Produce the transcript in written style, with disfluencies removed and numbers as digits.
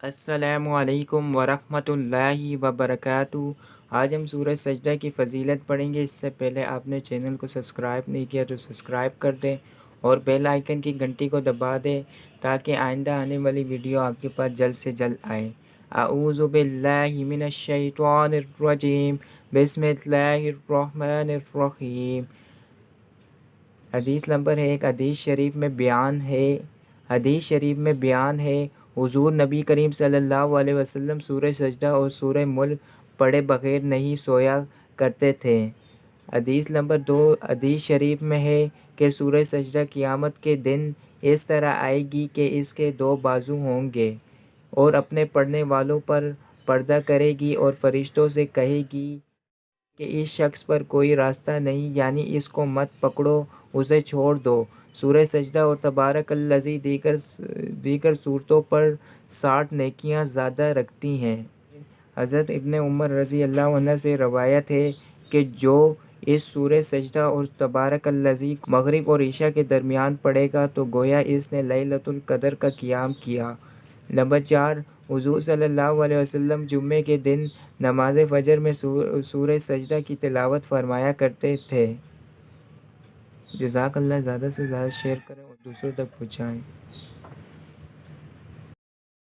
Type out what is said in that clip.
السلام علیکم ورحمۃ اللہ وبرکاتہ۔ آج ہم سورہ سجدہ کی فضیلت پڑھیں گے۔ اس سے پہلے آپ نے چینل کو سبسکرائب نہیں کیا تو سبسکرائب کر دیں اور بیل آئیکن کی گھنٹی کو دبا دیں تاکہ آئندہ آنے والی ویڈیو آپ کے پاس جلد سے جلد آئے۔ اعوذ باللہ من الشیطان الرجیم، بسم اللہ الرحمن الرحیم۔ حدیث نمبر 1۔ حدیث شریف میں بیان ہے حضور نبی کریم صلی اللہ علیہ وسلم سورہ سجدہ اور سورہ ملک پڑھے بغیر نہیں سویا کرتے تھے۔ حدیث نمبر 2۔ حدیث شریف میں ہے کہ سورہ سجدہ قیامت کے دن اس طرح آئے گی کہ اس کے 2 بازو ہوں گے اور اپنے پڑھنے والوں پر پردہ کرے گی اور فرشتوں سے کہے گی کہ اس شخص پر کوئی راستہ نہیں، یعنی اس کو مت پکڑو، اسے چھوڑ دو۔ سورہ سجدہ اور تبارک الذی دیگر صورتوں پر 60 نیکیاں زیادہ رکھتی ہیں۔ حضرت ابن عمر رضی اللہ عنہ سے روایت ہے کہ جو اس سورہ سجدہ اور تبارک الذی مغرب اور عشاء کے درمیان پڑھے گا تو گویا اس نے لیلۃ القدر کا قیام کیا۔ نمبر 4۔ حضور صلی اللہ علیہ وسلم جمعے کے دن نماز فجر میں سورہ سجدہ کی تلاوت فرمایا کرتے تھے۔ جزاک اللہ۔ زیادہ سے زیادہ شیئر کریں اور دوسروں تک پہنچائیں۔